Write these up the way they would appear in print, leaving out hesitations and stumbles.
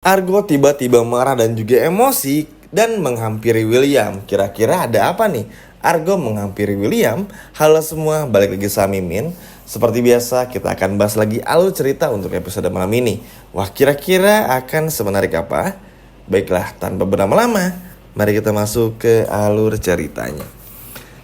Argo tiba-tiba marah dan juga emosi dan menghampiri William. Kira-kira ada apa nih? Argo menghampiri William. Halo semua, balik lagi sama Mimin. Seperti biasa, kita akan bahas lagi alur cerita untuk episode malam ini. Wah, kira-kira akan semenarik apa? Baiklah, tanpa berlama-lama, mari kita masuk ke alur ceritanya.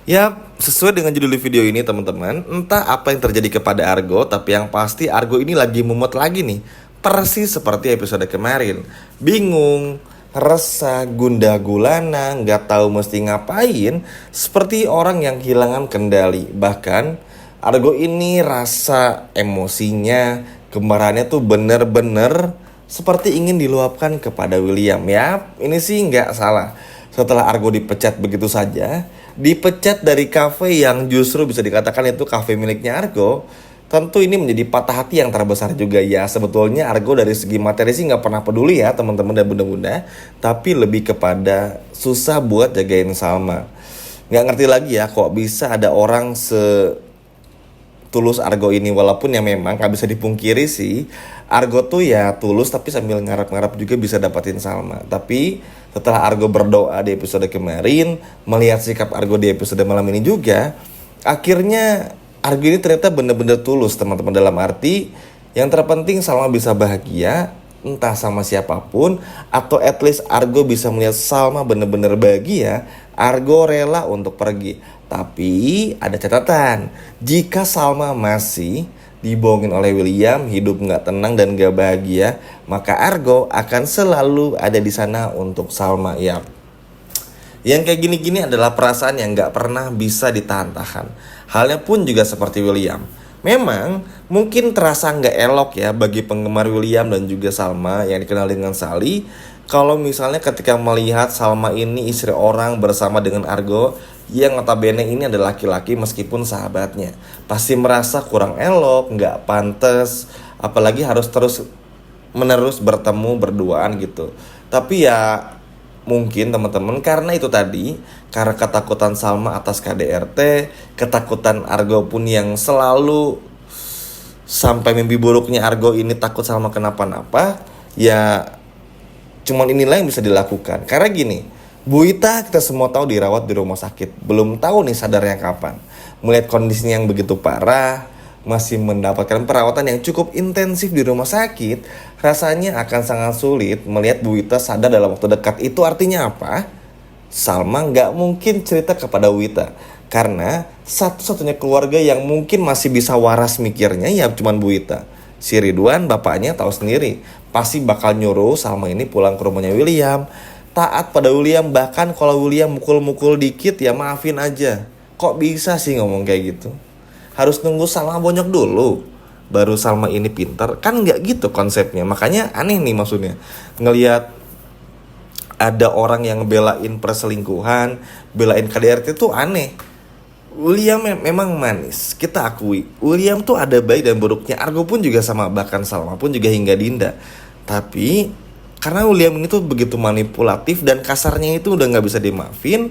Ya, sesuai dengan judul video ini teman-teman, entah apa yang terjadi kepada Argo, tapi yang pasti Argo ini lagi mumet lagi nih. Persis seperti episode kemarin. Bingung, resah, gundah gulana, nggak tahu mesti ngapain, seperti orang yang kehilangan kendali. Bahkan Argo ini rasa emosinya, kemarahannya tuh bener-bener seperti ingin diluapkan kepada William. Ya, ini sih nggak salah. Setelah Argo dipecat begitu saja, dipecat dari kafe yang justru bisa dikatakan itu kafe miliknya Argo, tentu ini menjadi patah hati yang terbesar juga ya. Sebetulnya Argo dari segi materi sih nggak pernah peduli ya teman-teman dan bunda-bunda, tapi lebih kepada susah buat jagain Salma. Nggak ngerti lagi ya kok bisa ada orang setulus Argo ini. Walaupun ya memang nggak bisa dipungkiri sih, Argo tuh ya tulus tapi sambil ngarap-ngarap juga bisa dapatin Salma. Tapi setelah Argo berdoa di episode kemarin, melihat sikap Argo di episode malam ini juga, akhirnya Argo ini ternyata bener-bener tulus teman-teman. Dalam arti yang terpenting Salma bisa bahagia, entah sama siapapun, atau at least Argo bisa melihat Salma bener-bener bahagia. Argo rela untuk pergi. Tapi ada catatan, jika Salma masih dibohongin oleh William, hidup gak tenang dan gak bahagia, maka Argo akan selalu ada di sana untuk Salma. Ya, yang kayak gini-gini adalah perasaan yang gak pernah bisa ditahan-tahan. Halnya pun juga seperti William. Memang mungkin terasa gak elok ya bagi penggemar William dan juga Salma yang dikenal dengan Sally, kalau misalnya ketika melihat Salma ini istri orang bersama dengan Argo, yang notabene ini adalah laki-laki meskipun sahabatnya. Pasti merasa kurang elok, gak pantas, apalagi harus terus menerus bertemu berduaan gitu. Tapi ya mungkin teman-teman karena itu tadi, karena ketakutan Salma atas KDRT, ketakutan Argo pun yang selalu sampai mimpi buruknya Argo ini takut Salma kenapa-napa, ya cuman inilah yang bisa dilakukan. Karena gini, Bu Ita kita semua tahu dirawat di rumah sakit, belum tahu nih sadarnya kapan. Melihat kondisinya yang begitu parah, masih mendapatkan perawatan yang cukup intensif di rumah sakit, rasanya akan sangat sulit melihat Bu Wita sadar dalam waktu dekat. Itu artinya apa? Salma nggak mungkin cerita kepada Bu Wita, karena satu-satunya keluarga yang mungkin masih bisa waras mikirnya ya cuman Bu Wita. Si Ridwan bapaknya tahu sendiri, pasti bakal nyuruh Salma ini pulang ke rumahnya William, taat pada William, bahkan kalau William mukul-mukul dikit ya maafin aja. Kok bisa sih ngomong kayak gitu? Harus nunggu Salma bonyok dulu baru Salma ini pintar, kan nggak gitu konsepnya. Makanya aneh nih maksudnya ngelihat ada orang yang belain perselingkuhan, belain KDRT itu aneh. William memang manis, kita akui William tuh ada baik dan buruknya. Argo pun juga sama, bahkan Salma pun juga hingga Dinda. Tapi karena William ini tuh begitu manipulatif dan kasarnya itu udah nggak bisa dimaafin,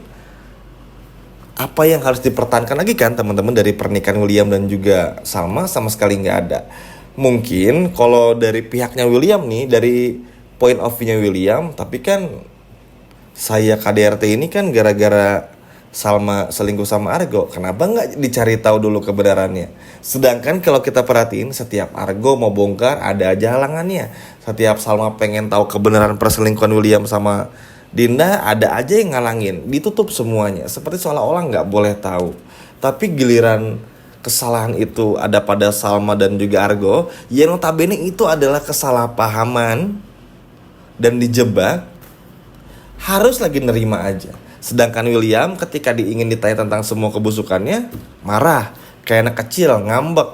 apa yang harus dipertahankan lagi kan teman-teman dari pernikahan William dan juga Salma sama sekali nggak ada. Mungkin kalau dari pihaknya William nih, dari point of view-nya William, tapi kan saya KDRT ini kan gara-gara Salma selingkuh sama Argo, kenapa nggak dicari tahu dulu kebenarannya? Sedangkan kalau kita perhatiin, setiap Argo mau bongkar ada aja halangannya. Setiap Salma pengen tahu kebenaran perselingkuhan William sama Dinda, ada aja yang ngalangin, ditutup semuanya, seperti seolah-olah nggak boleh tahu. Tapi giliran kesalahan itu ada pada Salma dan juga Argo, yang notabene itu adalah kesalahpahaman dan dijebak, harus lagi nerima aja. Sedangkan William ketika ingin ditanya tentang semua kebusukannya, marah, kayak anak kecil, ngambek.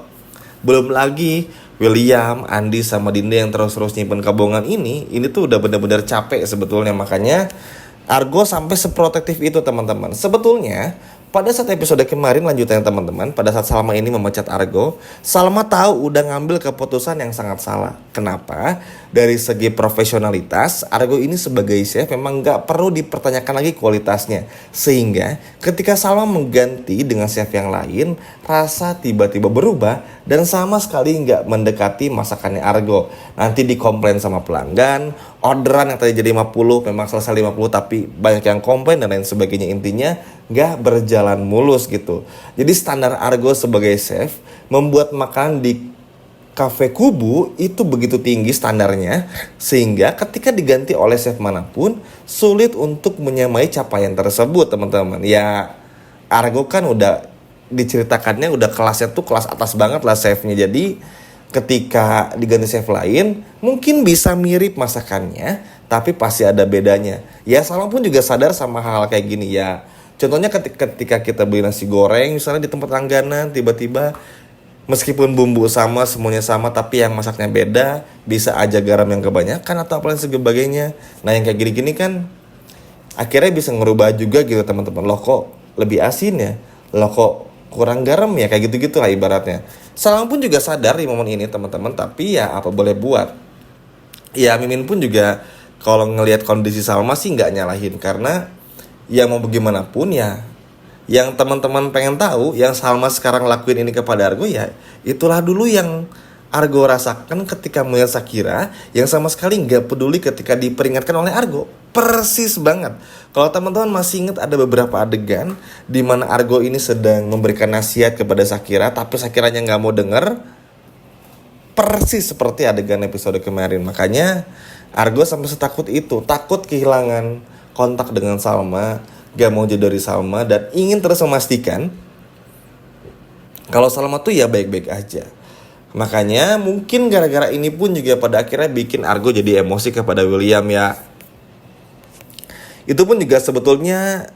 Belum lagi William, Andi sama Dinda yang terus-terus nyimpen kebohongan ini tuh udah benar-benar capek sebetulnya. Makanya Argo sampai seprotektif itu teman-teman. Sebetulnya pada saat episode kemarin lanjutannya teman-teman, pada saat Salma ini memecat Argo, Salma tahu udah ngambil keputusan yang sangat salah. Kenapa? Dari segi profesionalitas, Argo ini sebagai chef memang gak perlu dipertanyakan lagi kualitasnya. Sehingga ketika Salma mengganti dengan chef yang lain, rasa tiba-tiba berubah dan sama sekali gak mendekati masakannya Argo. Nanti dikomplain sama pelanggan, orderan yang tadi jadi 50 memang selesai 50 tapi banyak yang komplain dan lain sebagainya. Intinya nggak berjalan mulus gitu. Jadi standar Argo sebagai chef membuat makanan di Cafe Kubu itu begitu tinggi standarnya sehingga ketika diganti oleh chef manapun sulit untuk menyamai capaian tersebut, teman-teman. Ya Argo kan udah diceritakannya udah kelasnya tuh kelas atas banget lah chefnya. Jadi ketika diganti chef lain mungkin bisa mirip masakannya tapi pasti ada bedanya. Ya Salma pun juga sadar sama hal kayak gini ya. Contohnya ketika kita beli nasi goreng misalnya di tempat langganan, tiba-tiba meskipun bumbu sama, semuanya sama, tapi yang masaknya beda, bisa aja garam yang kebanyakan atau apa lain sebagainya. Nah yang kayak gini-gini kan akhirnya bisa ngerubah juga gitu teman-teman. Loh kok lebih asin ya? Loh kok kurang garam ya? Kayak gitu-gitu lah ibaratnya. Salma pun juga sadar di momen ini teman-teman, tapi ya apa boleh buat. Ya Mimin pun juga kalau ngelihat kondisi Salma sih nggak nyalahin, karena ya mau bagaimanapun ya yang teman-teman pengen tahu yang Salma sekarang lakuin ini kepada Argo ya itulah dulu yang Argo rasakan ketika melihat Shakira yang sama sekali nggak peduli ketika diperingatkan oleh Argo. Persis banget. Kalau teman-teman masih ingat ada beberapa adegan di mana Argo ini sedang memberikan nasihat kepada Shakira tapi Shakiranya nggak mau denger, persis seperti adegan episode kemarin. Makanya Argo sampai setakut itu, takut kehilangan kontak dengan Salma, gak mau jauh dari Salma dan ingin terus memastikan kalau Salma tuh ya baik-baik aja. Makanya mungkin gara-gara ini pun juga pada akhirnya bikin Argo jadi emosi kepada William ya. Itu pun juga sebetulnya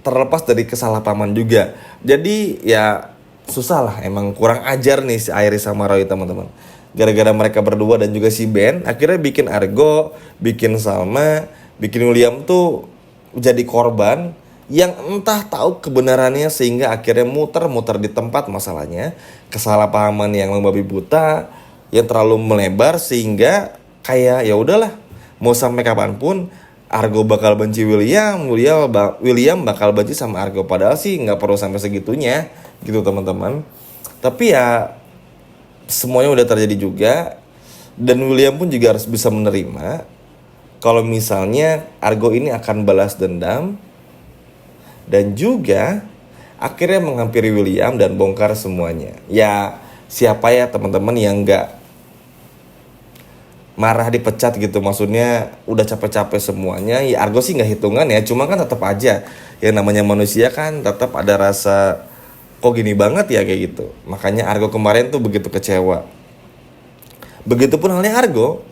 terlepas dari kesalahpahaman juga. Jadi ya susah lah, emang kurang ajar nih si Iris sama Roy teman-teman. Gara-gara mereka berdua dan juga si Ben akhirnya bikin Argo, bikin Salma, bikin William tuh jadi korban yang entah tahu kebenarannya sehingga akhirnya muter-muter di tempat. Masalahnya kesalahpahaman yang membabi buta yang terlalu melebar sehingga kayak ya udahlah mau sampai kapanpun Argo bakal benci William bakal benci sama Argo, padahal sih nggak perlu sampai segitunya gitu teman-teman. Tapi ya semuanya udah terjadi juga dan William pun juga harus bisa menerima kalau misalnya Argo ini akan balas dendam dan juga akhirnya menghampiri William dan bongkar semuanya. Ya siapa ya teman-teman yang gak marah dipecat gitu, maksudnya udah capek-capek semuanya. Ya Argo sih gak hitungan ya, cuma kan tetap aja yang namanya manusia kan tetap ada rasa kok gini banget ya kayak gitu. Makanya Argo kemarin tuh begitu kecewa. Begitupun halnya Argo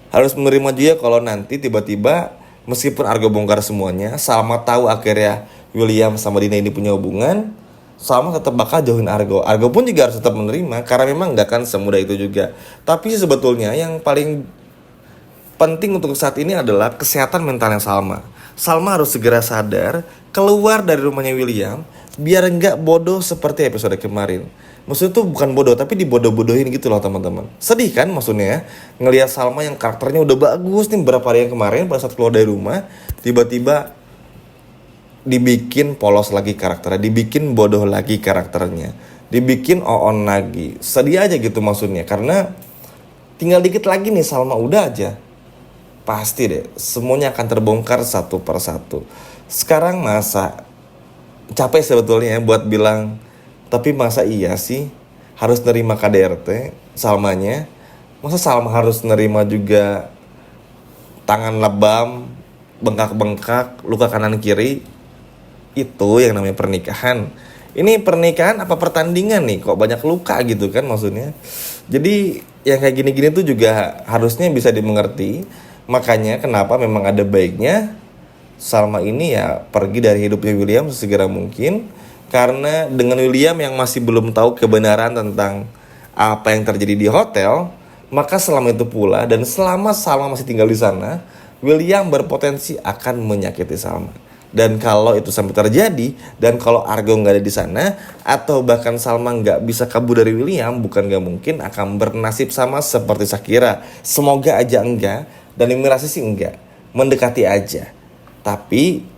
harus menerima juga kalau nanti tiba-tiba meskipun Argo bongkar semuanya, Salma tahu akhirnya William sama Dina ini punya hubungan, Salma tetap bakal jauhin Argo. Argo pun juga harus tetap menerima karena memang gak kan semudah itu juga. Tapi sebetulnya yang paling penting untuk saat ini adalah kesehatan mentalnya Salma. Salma harus segera sadar keluar dari rumahnya William biar nggak bodoh seperti episode kemarin. Maksudnya tuh bukan bodoh tapi dibodoh-bodohin gitu loh teman-teman. Sedih kan maksudnya ya, ngelihat Salma yang karakternya udah bagus nih beberapa hari yang kemarin pada saat keluar dari rumah tiba-tiba dibikin polos lagi karakternya, dibikin bodoh lagi karakternya, dibikin on lagi. Sedih aja gitu maksudnya karena tinggal dikit lagi nih Salma udah aja. Pasti deh semuanya akan terbongkar satu persatu. Sekarang masa capek sebetulnya ya buat bilang, tapi masa iya sih harus nerima KDRT Salmanya? Masa Salma harus nerima juga tangan lebam, bengkak-bengkak, luka kanan kiri? Itu yang namanya pernikahan. Ini pernikahan apa pertandingan nih? Kok banyak luka gitu kan maksudnya. Jadi yang kayak gini-gini tuh juga harusnya bisa dimengerti. Makanya kenapa memang ada baiknya Salma ini ya pergi dari hidupnya William sesegera mungkin. Karena dengan William yang masih belum tahu kebenaran tentang apa yang terjadi di hotel, maka selama itu pula dan selama Salma masih tinggal di sana, William berpotensi akan menyakiti Salma. Dan kalau itu sampai terjadi, dan kalau Argo nggak ada di sana, atau bahkan Salma nggak bisa kabur dari William, bukan nggak mungkin akan bernasib sama seperti Shakira. Semoga aja enggak, dan imitasi sih enggak, mendekati aja. Tapi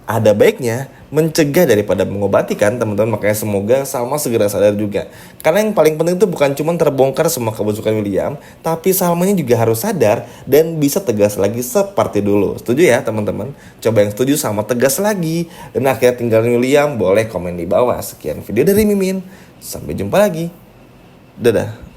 ada baiknya mencegah daripada mengobati kan teman-teman. Makanya semoga Salma segera sadar juga. Karena yang paling penting itu bukan cuma terbongkar semua kebusukan William, tapi Salmanya juga harus sadar dan bisa tegas lagi seperti dulu. Setuju ya teman-teman? Coba yang setuju sama tegas lagi. Dan akhirnya tinggalin William, boleh komen di bawah. Sekian video dari Mimin. Sampai jumpa lagi. Dadah.